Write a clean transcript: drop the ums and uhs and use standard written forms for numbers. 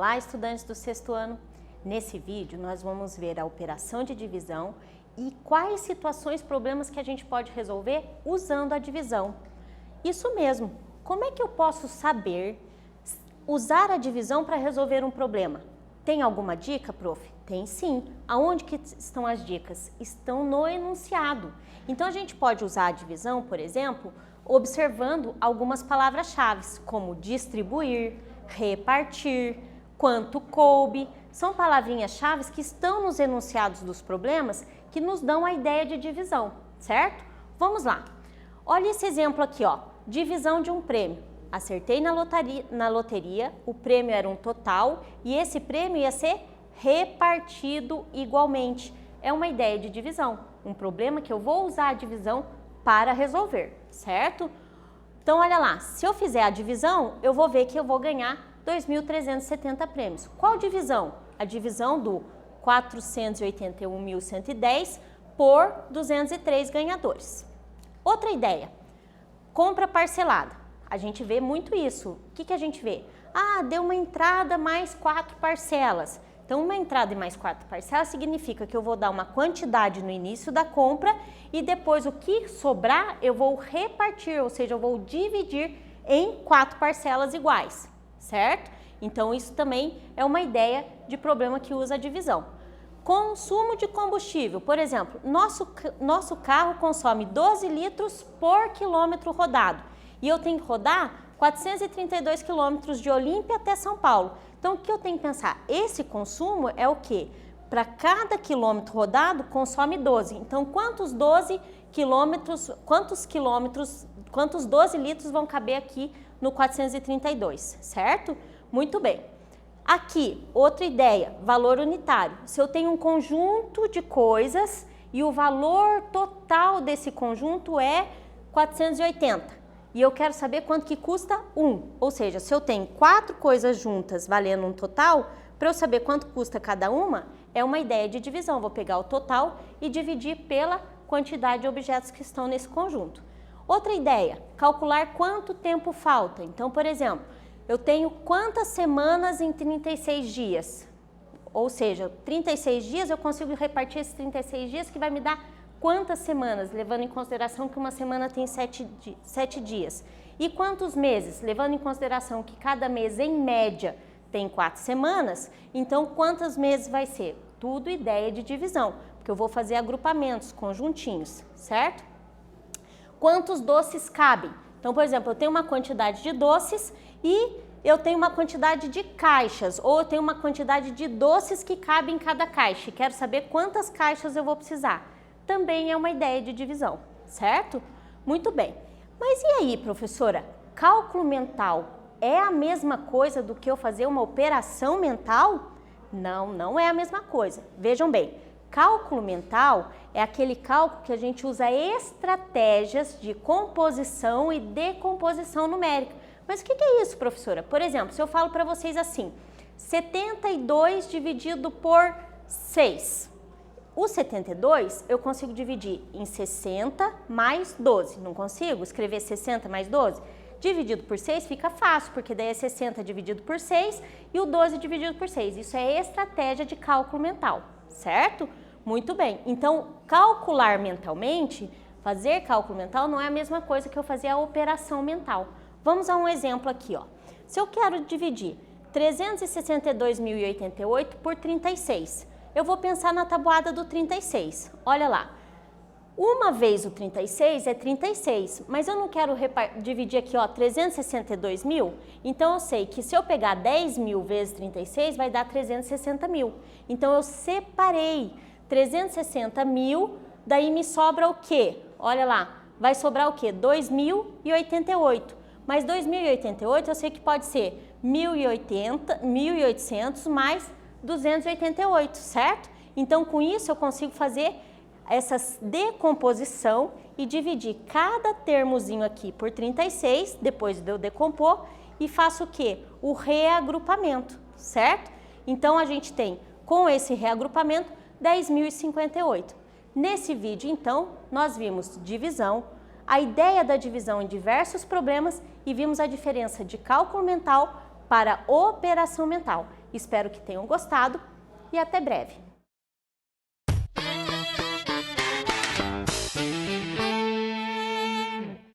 Olá, estudantes do sexto ano! Nesse vídeo nós vamos ver a operação de divisão e quais situações, problemas que a gente pode resolver usando a divisão. Isso mesmo, como é que eu posso saber usar a divisão para resolver um problema? Tem alguma dica, prof? Tem sim. Aonde que estão as dicas? Estão no enunciado. Então a gente pode usar a divisão, por exemplo, observando algumas palavras-chave, como distribuir, repartir, quanto coube. São palavrinhas-chave que estão nos enunciados dos problemas que nos dão a ideia de divisão, certo? Vamos lá. Olha esse exemplo aqui, ó. Divisão de um prêmio. Acertei na loteria, o prêmio era um total e esse prêmio ia ser repartido igualmente. É uma ideia de divisão, um problema que eu vou usar a divisão para resolver, certo? Então, olha lá, se eu fizer a divisão, eu vou ver que eu vou ganhar 2.370 prêmios. Qual divisão? A divisão do 481.110 por 203 ganhadores. Outra ideia, compra parcelada. A gente vê muito isso. O que a gente vê? Ah, deu uma entrada mais 4 parcelas. Então, uma entrada e mais 4 parcelas significa que eu vou dar uma quantidade no início da compra e depois o que sobrar eu vou repartir, ou seja, eu vou dividir em 4 parcelas iguais, certo? Então, isso também é uma ideia de problema que usa a divisão. Consumo de combustível, por exemplo, nosso carro consome 12 litros por quilômetro rodado e eu tenho que rodar 432 quilômetros de Olímpia até São Paulo. Então, o que eu tenho que pensar? Esse consumo é o quê? Para cada quilômetro rodado, consome 12. Então, quantos 12 litros vão caber aqui no 432, certo? Muito bem. Aqui, outra ideia, valor unitário. Se eu tenho um conjunto de coisas e o valor total desse conjunto é 480 e eu quero saber quanto que custa um, ou seja, se eu tenho 4 coisas juntas valendo um total, para eu saber quanto custa cada uma, é uma ideia de divisão. Vou pegar o total e dividir pela quantidade de objetos que estão nesse conjunto. Outra ideia, calcular quanto tempo falta. Então, por exemplo, eu tenho quantas semanas em 36 dias? Ou seja, 36 dias eu consigo repartir esses 36 dias que vai me dar quantas semanas, levando em consideração que uma semana tem 7 dias. E quantos meses, levando em consideração que cada mês, em média, tem 4 semanas, então quantos meses vai ser? Tudo ideia de divisão, porque eu vou fazer agrupamentos, conjuntinhos, certo? Quantos doces cabem? Então, por exemplo, eu tenho uma quantidade de doces e eu tenho uma quantidade de caixas, ou eu tenho uma quantidade de doces que cabem em cada caixa e quero saber quantas caixas eu vou precisar. Também é uma ideia de divisão, certo? Muito bem. Mas e aí, professora? Cálculo mental é a mesma coisa do que eu fazer uma operação mental? Não, não é a mesma coisa. Vejam bem, cálculo mental é aquele cálculo que a gente usa estratégias de composição e decomposição numérica. Mas o que é isso, professora? Por exemplo, se eu falo para vocês assim, 72 dividido por 6. O 72 eu consigo dividir em 60 mais 12, não consigo escrever 60 mais 12? Dividido por 6 fica fácil, porque daí é 60 dividido por 6 e o 12 dividido por 6. Isso é estratégia de cálculo mental, certo? Muito bem. Então, calcular mentalmente, fazer cálculo mental não é a mesma coisa que eu fazer a operação mental. Vamos a um exemplo aqui, ó. Se eu quero dividir 362.088 por 36, eu vou pensar na tabuada do 36. Olha lá, uma vez o 36 é 36, mas eu não quero dividir aqui, ó, 362 mil, então eu sei que se eu pegar 10 mil vezes 36, vai dar 360 mil. Então eu separei 360 mil, daí me sobra o quê? Olha lá, vai sobrar o quê? 2.088. Mas 2.088 eu sei que pode ser 1.800 mais 288, certo? Então, com isso, eu consigo fazer essa decomposição e dividir cada termozinho aqui por 36, depois de eu decompor, e faço o quê? O reagrupamento, certo? Então, a gente tem, com esse reagrupamento, 10.058. Nesse vídeo, então, nós vimos divisão, a ideia da divisão em diversos problemas e vimos a diferença de cálculo mental para operação mental. Espero que tenham gostado e até breve.